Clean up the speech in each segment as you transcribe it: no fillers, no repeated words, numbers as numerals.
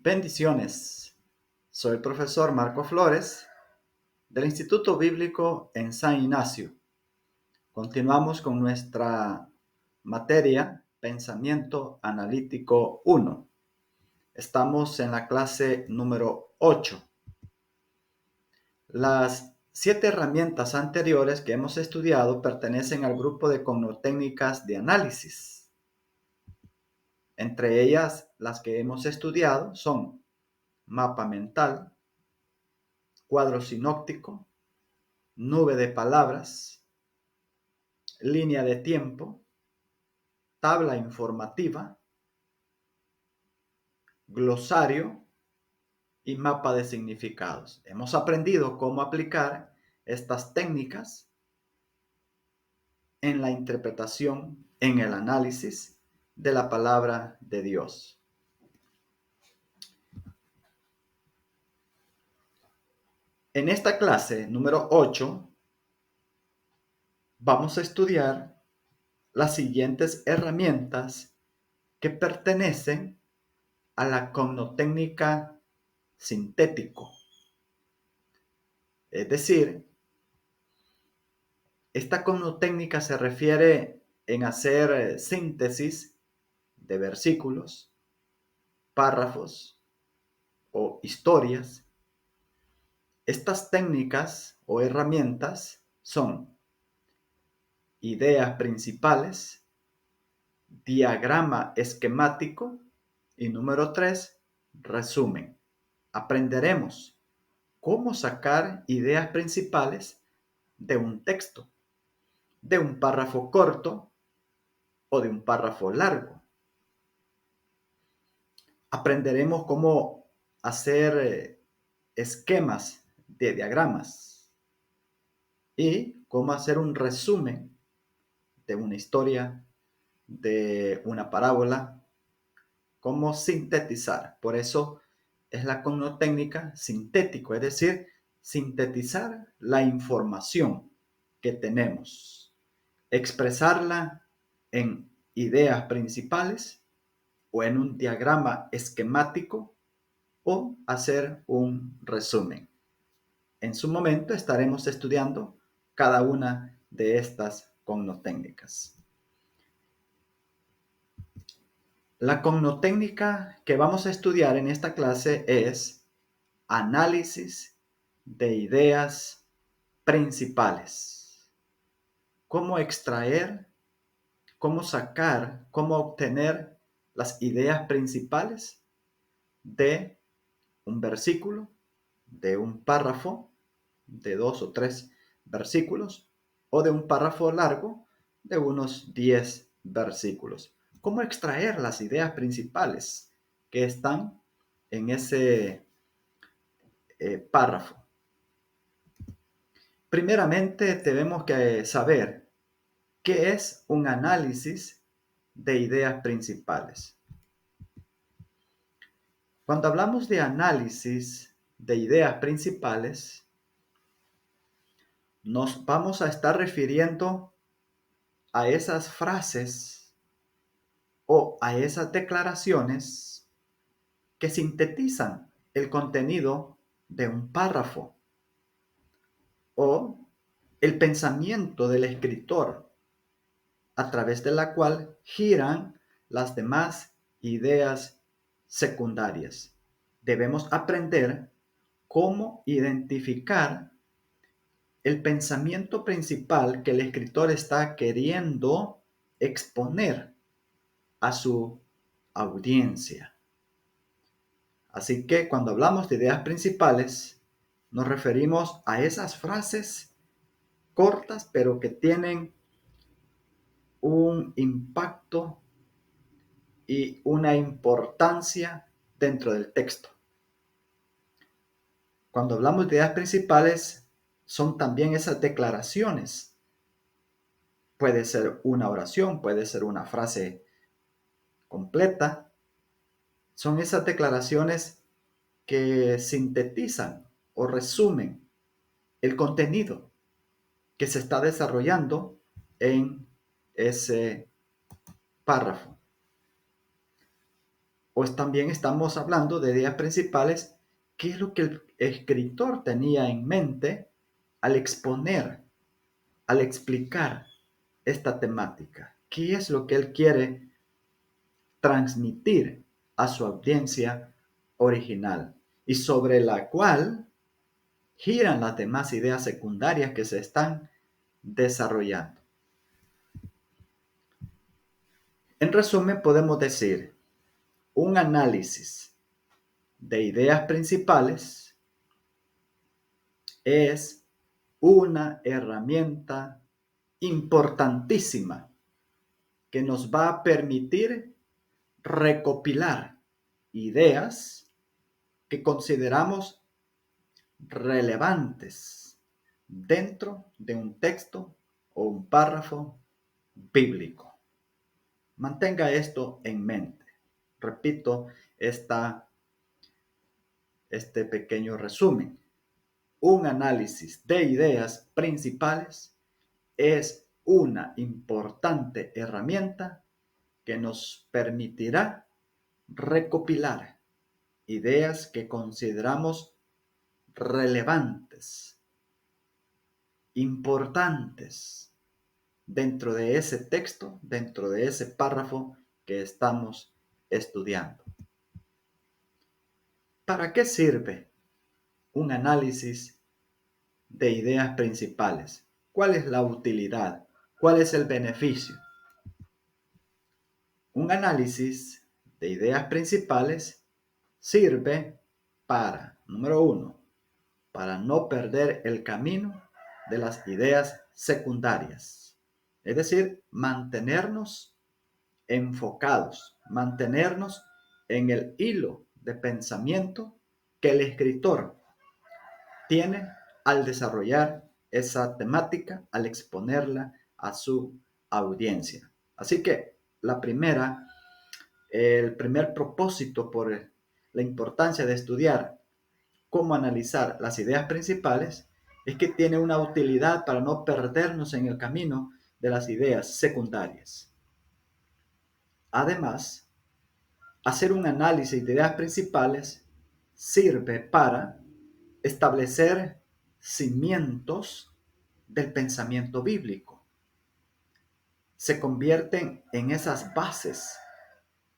Bendiciones. Soy el profesor Marco Flores del Instituto Bíblico en San Ignacio. Continuamos con nuestra materia Pensamiento Analítico 1. Estamos en la clase número 8. Las 7 herramientas anteriores que hemos estudiado pertenecen al grupo de cognotécnicas de análisis. Entre ellas, las que hemos estudiado son mapa mental, cuadro sinóptico, nube de palabras, línea de tiempo, tabla informativa, glosario y mapa de significados. Hemos aprendido cómo aplicar estas técnicas en la interpretación, en el análisis de la palabra de Dios. En esta clase número 8 vamos a estudiar las siguientes herramientas que pertenecen a la cognotécnica sintético. Es decir, esta cognotécnica se refiere en hacer síntesis de versículos, párrafos o historias. Estas técnicas o herramientas son ideas principales, diagrama esquemático y número 3, resumen. Aprenderemos cómo sacar ideas principales de un texto, de un párrafo corto o de un párrafo largo. Aprenderemos cómo hacer esquemas de diagramas y cómo hacer un resumen de una historia, de una parábola, cómo sintetizar. Por eso es la cognotécnica sintético, es decir, sintetizar la información que tenemos, expresarla en ideas principales o en un diagrama esquemático o hacer un resumen. En su momento estaremos estudiando cada una de estas cognotécnicas. La cognotécnica que vamos a estudiar en esta clase es análisis de ideas principales. Cómo extraer, cómo sacar, cómo obtener las ideas principales de un versículo, de un párrafo, de 2 o 3 versículos, o de un párrafo largo de unos 10 versículos. ¿Cómo extraer las ideas principales que están en ese párrafo? Primeramente, tenemos que saber qué es un análisis de ideas principales. Cuando hablamos de análisis de ideas principales, nos vamos a estar refiriendo a esas frases o a esas declaraciones que sintetizan el contenido de un párrafo o el pensamiento del escritor, a través de la cual giran las demás ideas secundarias. Debemos aprender cómo identificar el pensamiento principal que el escritor está queriendo exponer a su audiencia. Así que cuando hablamos de ideas principales, nos referimos a esas frases cortas, pero que tienen un impacto y una importancia dentro del texto. Cuando hablamos de ideas principales, son también esas declaraciones. Puede ser una oración, puede ser una frase completa. Son esas declaraciones que sintetizan o resumen el contenido que se está desarrollando en ese párrafo. también estamos hablando de ideas principales, qué es lo que el escritor tenía en mente al exponer, al explicar esta temática. ¿Qué es lo que él quiere transmitir a su audiencia original y sobre la cual giran las demás ideas secundarias que se están desarrollando? En resumen, podemos decir, un análisis de ideas principales es una herramienta importantísima que nos va a permitir recopilar ideas que consideramos relevantes dentro de un texto o un párrafo bíblico. Mantenga esto en mente. Repito este pequeño resumen. Un análisis de ideas principales es una importante herramienta que nos permitirá recopilar ideas que consideramos relevantes, importantes dentro de ese texto, dentro de ese párrafo que estamos estudiando. ¿Para qué sirve un análisis de ideas principales? ¿Cuál es la utilidad? ¿Cuál es el beneficio? Un análisis de ideas principales sirve para, número uno, para no perder el camino de las ideas secundarias. Es decir, mantenernos enfocados, mantenernos en el hilo de pensamiento que el escritor tiene al desarrollar esa temática, al exponerla a su audiencia. Así que el primer propósito por la importancia de estudiar cómo analizar las ideas principales es que tiene una utilidad para no perdernos en el camino de las ideas secundarias. Además, hacer un análisis de ideas principales sirve para establecer cimientos del pensamiento bíblico. Se convierten en esas bases,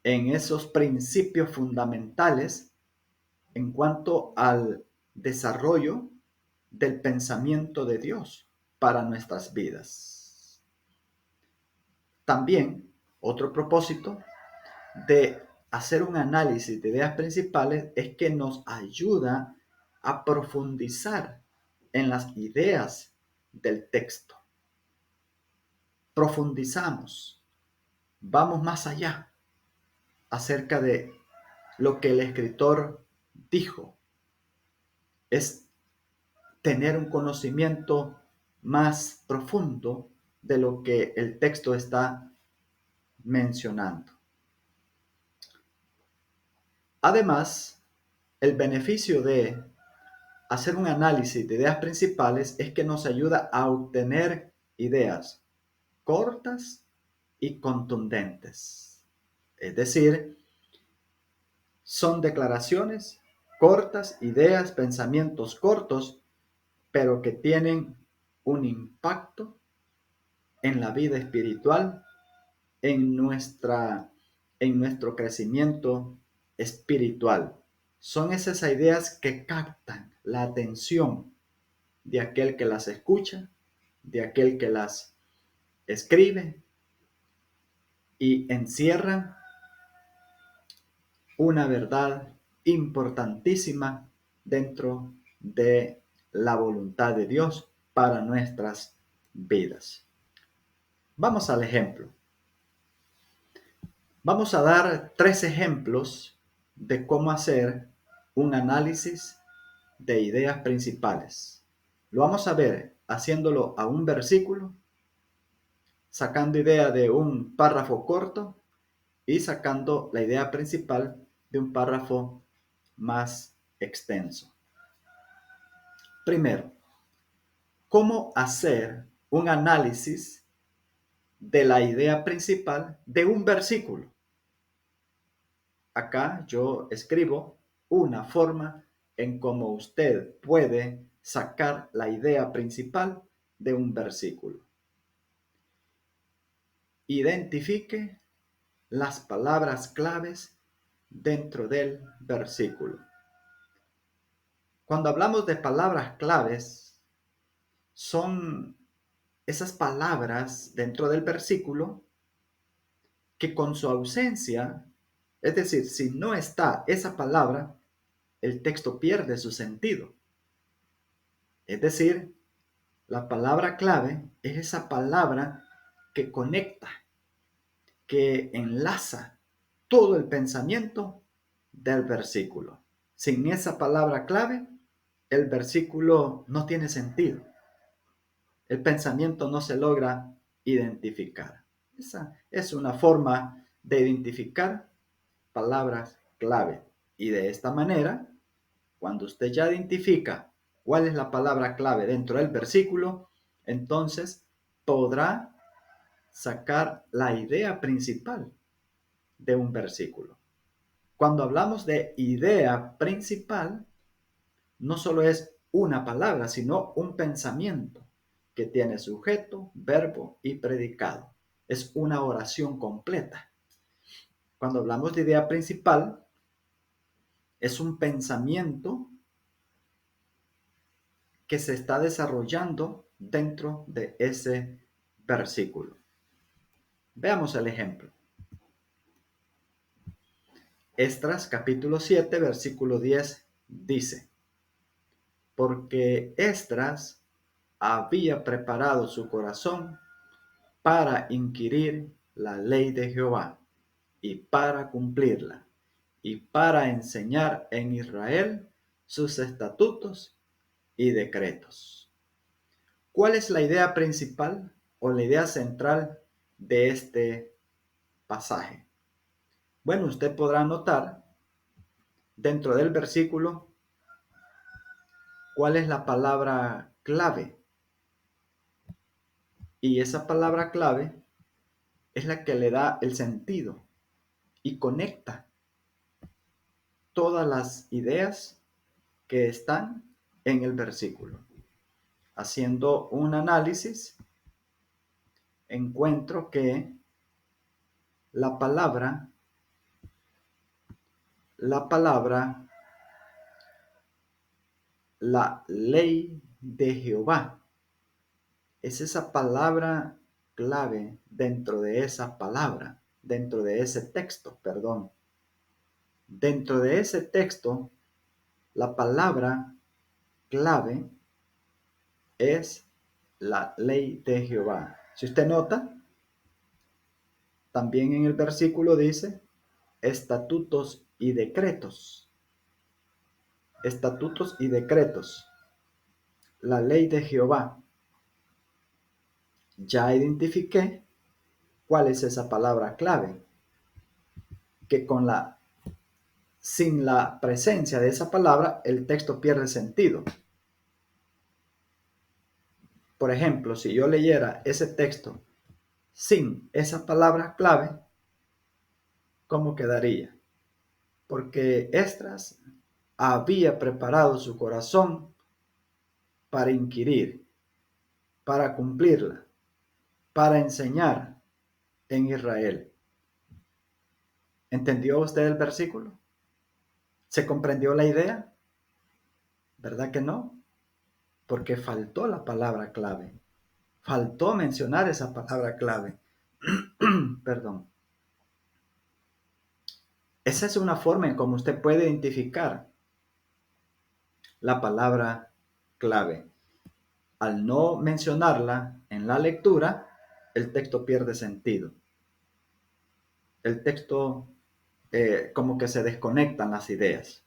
en esos principios fundamentales en cuanto al desarrollo del pensamiento de Dios para nuestras vidas. También, otro propósito de hacer un análisis de ideas principales es que nos ayuda a profundizar en las ideas del texto. Profundizamos, vamos más allá acerca de lo que el escritor dijo. Es tener un conocimiento más profundo de lo que el texto está mencionando. Además, el beneficio de hacer un análisis de ideas principales es que nos ayuda a obtener ideas cortas y contundentes. Es decir, son declaraciones cortas, ideas, pensamientos cortos, pero que tienen un impacto en la vida espiritual, en nuestro crecimiento espiritual. Son esas ideas que captan la atención de aquel que las escucha, de aquel que las escribe y encierran una verdad importantísima dentro de la voluntad de Dios para nuestras vidas. Vamos al ejemplo. Vamos a dar 3 ejemplos de cómo hacer un análisis de ideas principales. Lo vamos a ver haciéndolo a un versículo, sacando idea de un párrafo corto y sacando la idea principal de un párrafo más extenso. Primero, ¿cómo hacer un análisis de la idea principal de un versículo? acá yo escribo una forma en cómo usted puede sacar la idea principal de un versículo. Identifique las palabras claves dentro del versículo. Cuando hablamos de palabras claves, son esas palabras dentro del versículo que con su ausencia, es decir, si no está esa palabra, el texto pierde su sentido. Es decir, la palabra clave es esa palabra que conecta, que enlaza todo el pensamiento del versículo. Sin esa palabra clave, el versículo no tiene sentido. El pensamiento no se logra identificar. Esa es una forma de identificar palabras clave. Y de esta manera, cuando usted ya identifica cuál es la palabra clave dentro del versículo, entonces podrá sacar la idea principal de un versículo. Cuando hablamos de idea principal, no solo es una palabra, sino un pensamiento que tiene sujeto, verbo y predicado. Es una oración completa. Cuando hablamos de idea principal, es un pensamiento que se está desarrollando dentro de ese versículo. Veamos el ejemplo. Esdras capítulo 7, versículo 10 dice: porque Esdras había preparado su corazón para inquirir la ley de Jehová y para cumplirla y para enseñar en Israel sus estatutos y decretos. ¿Cuál es la idea principal o la idea central de este pasaje? Bueno, usted podrá notar dentro del versículo cuál es la palabra clave. Y esa palabra clave es la que le da el sentido y conecta todas las ideas que están en el versículo. Haciendo un análisis, encuentro que la palabra, la ley de Jehová, es esa palabra clave dentro de esa palabra, dentro de ese texto, perdón. Dentro de ese texto, la palabra clave es la ley de Jehová. Si usted nota, también en el versículo dice estatutos y decretos. Estatutos y decretos. La ley de Jehová. Ya identifiqué cuál es esa palabra clave. Que sin la presencia de esa palabra, el texto pierde sentido. Por ejemplo, si yo leyera ese texto sin esa palabra clave, ¿cómo quedaría? Porque Esdras había preparado su corazón para inquirir, para cumplirla, para enseñar en Israel. ¿Entendió usted el versículo? ¿Se comprendió la idea? ¿Verdad que no? Porque faltó la palabra clave. Faltó mencionar esa palabra clave. Perdón. Esa es una forma en cómo usted puede identificar la palabra clave. Al no mencionarla en la lectura, el texto pierde sentido. El texto como que se desconectan las ideas.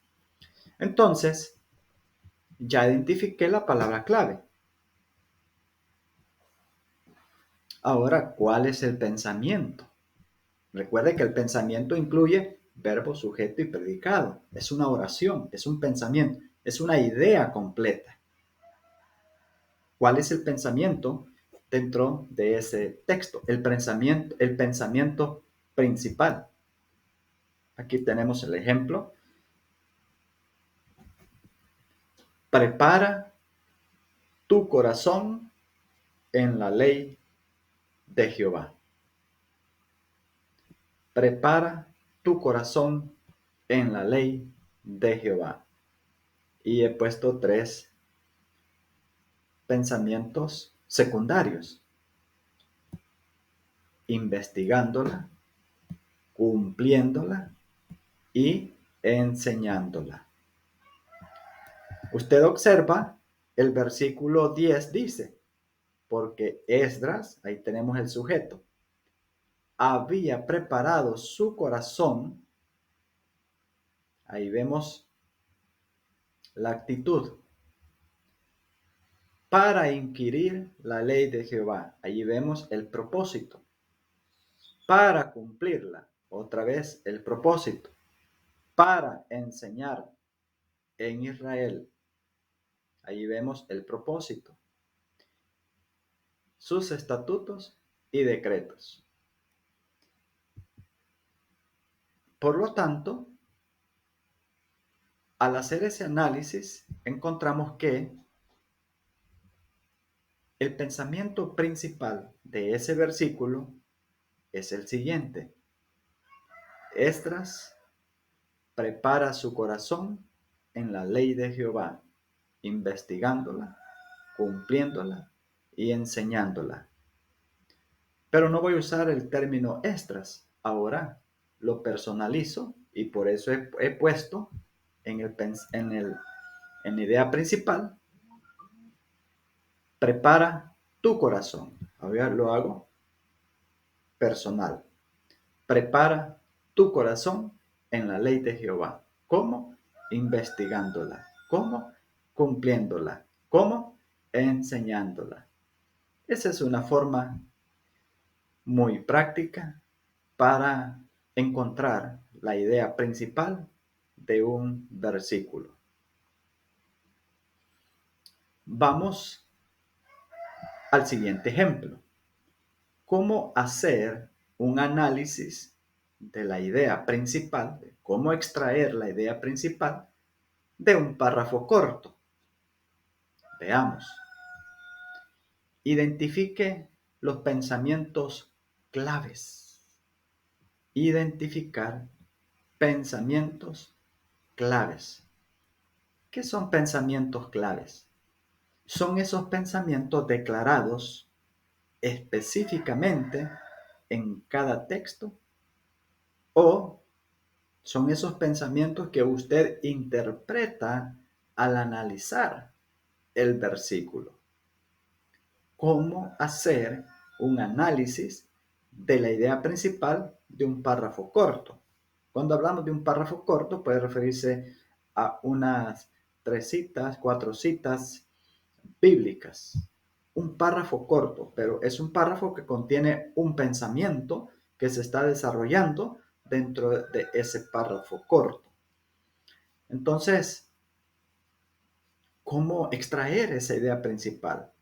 Entonces, ya identifiqué la palabra clave. Ahora, ¿cuál es el pensamiento? Recuerde que el pensamiento incluye verbo, sujeto y predicado. Es una oración, es un pensamiento, es una idea completa. ¿Cuál es el pensamiento dentro de ese texto? El pensamiento principal. Aquí tenemos el ejemplo. Prepara tu corazón en la ley de Jehová. Prepara tu corazón en la ley de Jehová. Y he puesto 3 pensamientos secundarios: investigándola, cumpliéndola y enseñándola. Usted observa, el versículo 10 dice, porque Esdras, ahí tenemos el sujeto, había preparado su corazón, ahí vemos la actitud, para inquirir la ley de Jehová. Allí vemos el propósito, para cumplirla, otra vez el propósito, para enseñar en Israel. Allí vemos el propósito, sus estatutos y decretos. Por lo tanto, al hacer ese análisis, encontramos que el pensamiento principal de ese versículo es el siguiente: Esdras prepara su corazón en la ley de Jehová, investigándola, cumpliéndola y enseñándola. Pero no voy a usar el término Esdras, ahora lo personalizo y por eso he puesto en la idea principal, prepara tu corazón. Ahora lo hago personal. Prepara tu corazón en la ley de Jehová. ¿Cómo? Investigándola. ¿Cómo? Cumpliéndola. ¿Cómo? Enseñándola. Esa es una forma muy práctica para encontrar la idea principal de un versículo. Vamos al siguiente ejemplo. ¿Cómo hacer un análisis de la idea principal, de cómo extraer la idea principal de un párrafo corto? Veamos. Identifique los pensamientos claves. Identificar pensamientos claves. ¿Qué son pensamientos claves? Son esos pensamientos declarados específicamente en cada texto, o son esos pensamientos que usted interpreta al analizar el versículo. ¿Cómo hacer un análisis de la idea principal de un párrafo corto? Cuando hablamos de un párrafo corto, puede referirse a unas 3 citas, 4 citas bíblicas. Un párrafo corto, pero es un párrafo que contiene un pensamiento que se está desarrollando dentro de ese párrafo corto. Entonces, ¿cómo extraer esa idea principal?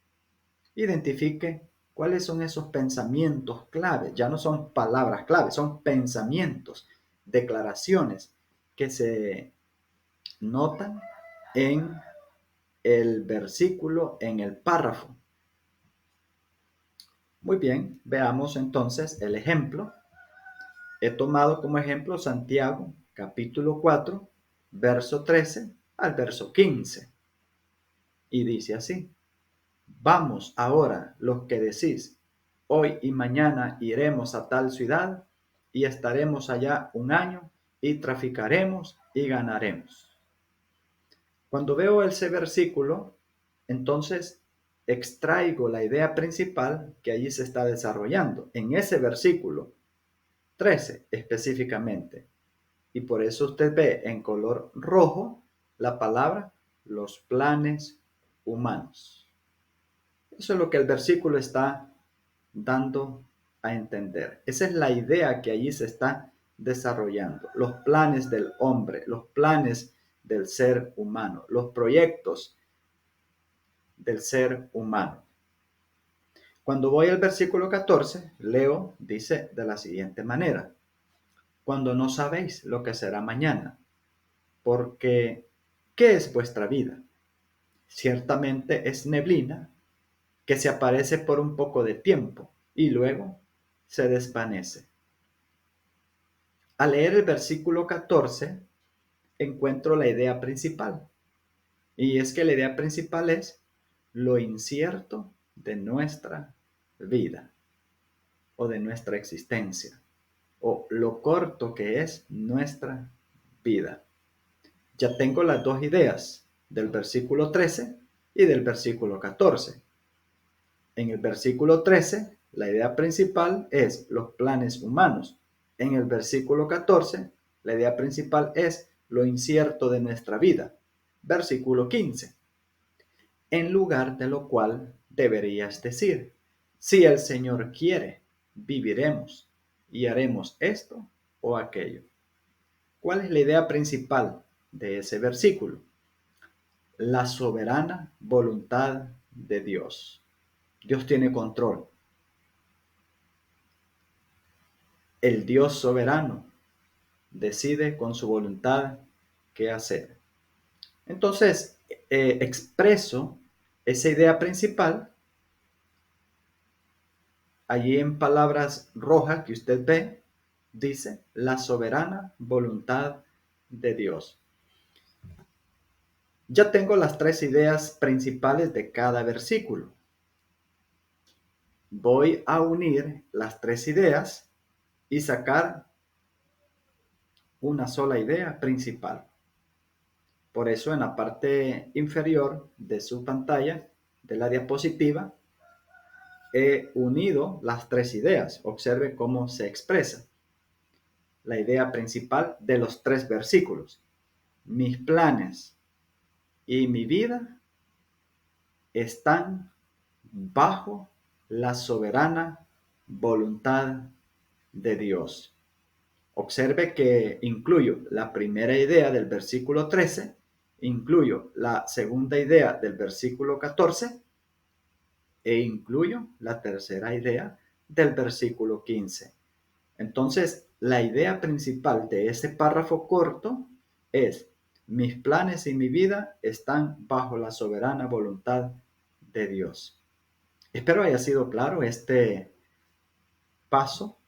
Identifique cuáles son esos pensamientos clave. Ya no son palabras clave, son pensamientos, declaraciones que se notan en el versículo, en el párrafo. Muy bien, veamos entonces el ejemplo. He tomado como ejemplo Santiago, capítulo 4, verso 13 al verso 15. Y dice así: vamos ahora los que decís, hoy y mañana iremos a tal ciudad y estaremos allá un año y traficaremos y ganaremos. Cuando veo ese versículo, entonces extraigo la idea principal que allí se está desarrollando, en ese versículo 13 específicamente. Y por eso usted ve en color rojo la palabra los planes humanos. Eso es lo que el versículo está dando a entender. Esa es la idea que allí se está desarrollando. Los planes del hombre, los planes del ser humano, los proyectos del ser humano. Cuando voy al versículo 14, leo, dice de la siguiente manera: cuando no sabéis lo que será mañana, porque ¿qué es vuestra vida? Ciertamente es neblina que se aparece por un poco de tiempo y luego se desvanece. Al leer el versículo 14, encuentro la idea principal. Y es que la idea principal es lo incierto de nuestra vida o de nuestra existencia o lo corto que es nuestra vida. Ya tengo las dos ideas del versículo 13 y del versículo 14. En el versículo 13, la idea principal es los planes humanos. En el versículo 14, la idea principal es lo incierto de nuestra vida. Versículo 15. En lugar de lo cual deberías decir, si el Señor quiere, viviremos y haremos esto o aquello. ¿Cuál es la idea principal de ese versículo? La soberana voluntad de Dios. Dios tiene control. El Dios soberano decide con su voluntad qué hacer. Entonces, expreso esa idea principal allí en palabras rojas que usted ve, dice la soberana voluntad de Dios. Ya tengo las tres ideas principales de cada versículo. Voy a unir las tres ideas y sacar una sola idea principal. Por eso en la parte inferior de su pantalla, de la diapositiva, he unido las tres ideas. Observe cómo se expresa la idea principal de los tres versículos. Mis planes y mi vida están bajo la soberana voluntad de Dios. Observe que incluyo la primera idea del versículo 13, incluyo la segunda idea del versículo 14 e incluyo la tercera idea del versículo 15. Entonces, la idea principal de ese párrafo corto es: mis planes y mi vida están bajo la soberana voluntad de Dios. Espero haya sido claro este paso,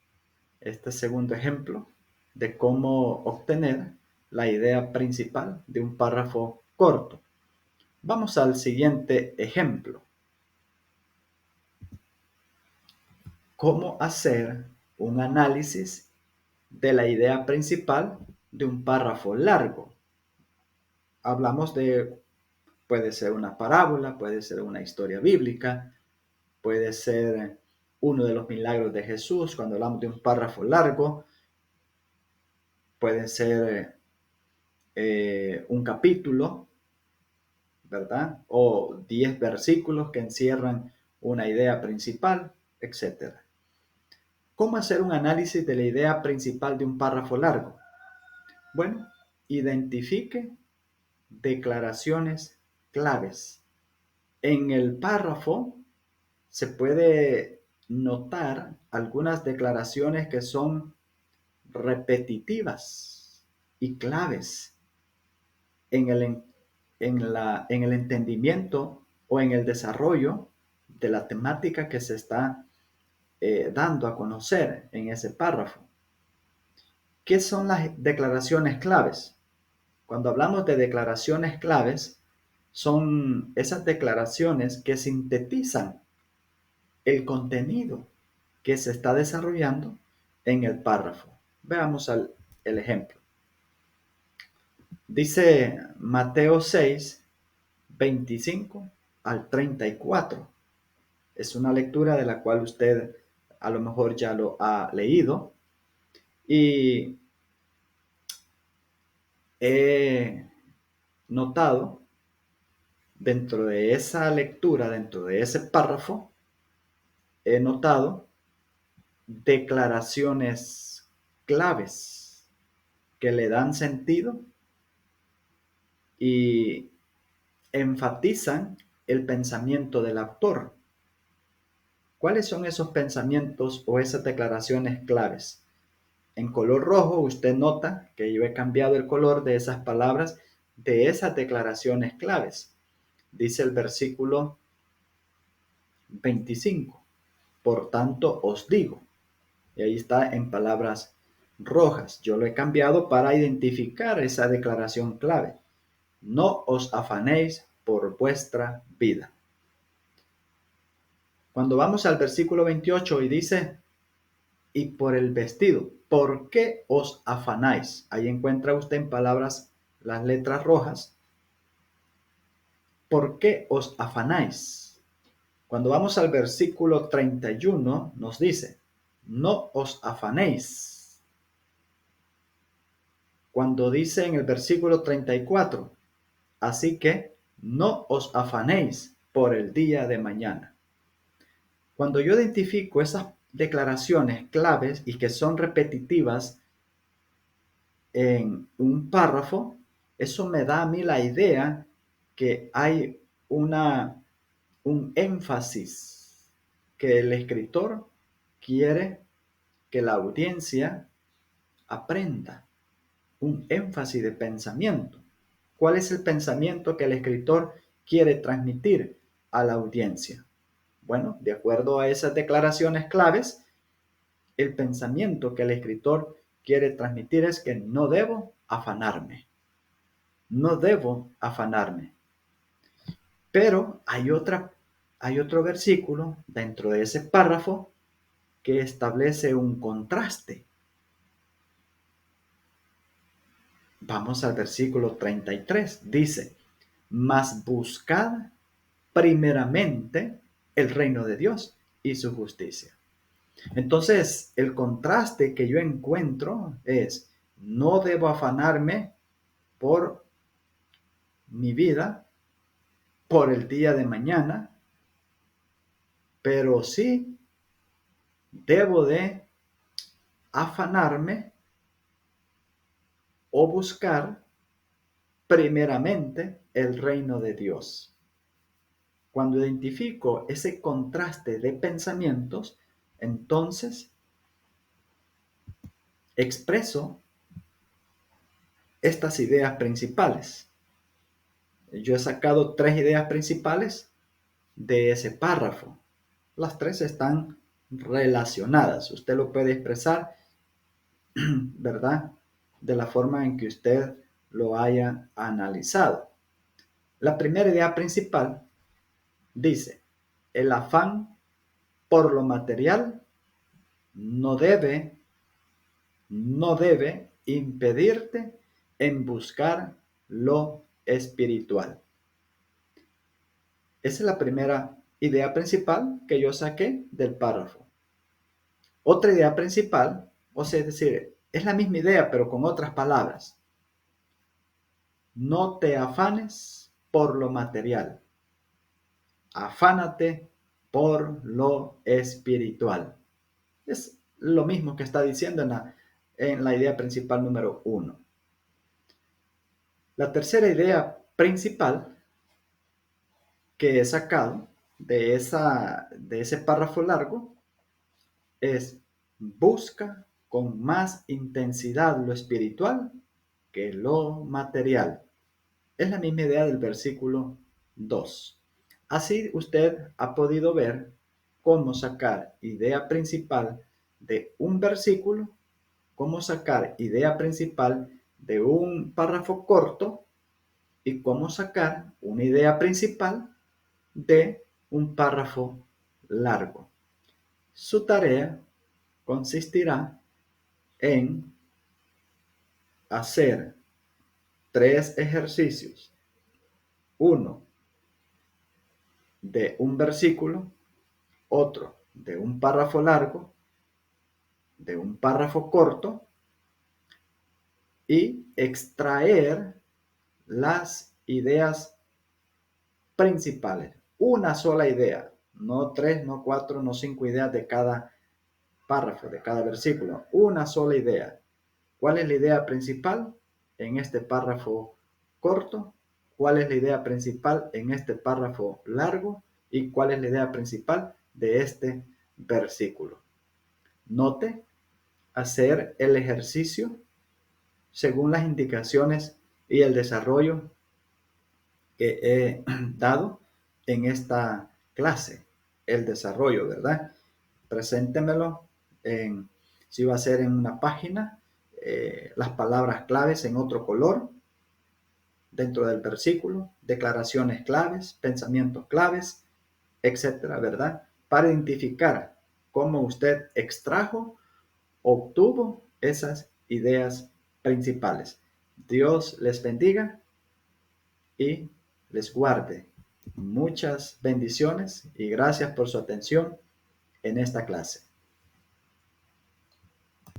este segundo ejemplo de cómo obtener la idea principal de un párrafo corto. Vamos al siguiente ejemplo. ¿Cómo hacer un análisis de la idea principal de un párrafo largo? Hablamos de, puede ser una parábola, puede ser una historia bíblica, puede ser uno de los milagros de Jesús. Cuando hablamos de un párrafo largo, puede ser un capítulo, ¿verdad? O 10 versículos que encierran una idea principal, etc. ¿Cómo hacer un análisis de la idea principal de un párrafo largo? Bueno, identifique declaraciones claves. En el párrafo se puede notar algunas declaraciones que son repetitivas y claves en el entendimiento o en el desarrollo de la temática que se está dando a conocer en ese párrafo. ¿Qué son las declaraciones claves? Cuando hablamos de declaraciones claves, son esas declaraciones que sintetizan el contenido que se está desarrollando en el párrafo. Veamos el ejemplo. Dice Mateo 6, 25 al 34. Es una lectura de la cual usted a lo mejor ya lo ha leído. Y he notado dentro de esa lectura, dentro de ese párrafo, he notado declaraciones claves que le dan sentido y enfatizan el pensamiento del autor. ¿Cuáles son esos pensamientos o esas declaraciones claves? En color rojo usted nota que yo he cambiado el color de esas palabras, de esas declaraciones claves. Dice el versículo 25. Por tanto os digo. Y ahí está en palabras rojas. Yo lo he cambiado para identificar esa declaración clave. No os afanéis por vuestra vida. Cuando vamos al versículo 28 y dice, y por el vestido, ¿por qué os afanáis? Ahí encuentra usted en palabras las letras rojas. ¿Por qué os afanáis? Cuando vamos al versículo 31 nos dice, no os afanéis. Cuando dice en el versículo 34, así que no os afanéis por el día de mañana. Cuando yo identifico esas declaraciones claves y que son repetitivas en un párrafo, eso me da a mí la idea que hay un énfasis que el escritor quiere que la audiencia aprenda, un énfasis de pensamiento. ¿Cuál es el pensamiento que el escritor quiere transmitir a la audiencia? Bueno, de acuerdo a esas declaraciones claves, el pensamiento que el escritor quiere transmitir es que no debo afanarme. No debo afanarme. Pero hay otro versículo dentro de ese párrafo que establece un contraste. Vamos al versículo 33. Dice, mas buscad primeramente el reino de Dios y su justicia. Entonces, el contraste que yo encuentro es, no debo afanarme por mi vida, por el día de mañana, pero sí debo de afanarme o buscar primeramente el reino de Dios. Cuando identifico ese contraste de pensamientos, entonces expreso estas ideas principales. Yo he sacado 3 ideas principales de ese párrafo. Las 3 están relacionadas. Usted lo puede expresar, ¿verdad? De la forma en que usted lo haya analizado. La primera idea principal dice, el afán por lo material no debe impedirte en buscar lo espiritual. Esa es la primera idea principal que yo saqué del párrafo. Otra idea principal, o sea, es decir, es la misma idea pero con otras palabras. No te afanes por lo material. Afánate por lo espiritual. Es lo mismo que está diciendo en la idea principal número 1. La tercera idea principal que he sacado de ese párrafo largo es busca con más intensidad lo espiritual que lo material. Es la misma idea del versículo 2. Así usted ha podido ver cómo sacar idea principal de un versículo, cómo sacar idea principal de un párrafo corto y cómo sacar una idea principal de un párrafo largo. Su tarea consistirá en hacer 3 ejercicios. Uno de un versículo, otro de un párrafo largo, de un párrafo corto y extraer las ideas principales. Una sola idea, no 3, no 4, no 5 ideas de cada párrafo, de cada versículo. Una sola idea. ¿Cuál es la idea principal en este párrafo corto? ¿Cuál es la idea principal en este párrafo largo? ¿Y cuál es la idea principal de este versículo? Note hacer el ejercicio según las indicaciones y el desarrollo que he dado en esta clase. El desarrollo, ¿verdad? Preséntemelo si va a ser en una página, las palabras claves en otro color dentro del versículo, declaraciones claves, pensamientos claves, etcétera, ¿verdad? Para identificar cómo usted extrajo, obtuvo esas ideas principales. Dios les bendiga y les guarde. Muchas bendiciones y gracias por su atención en esta clase.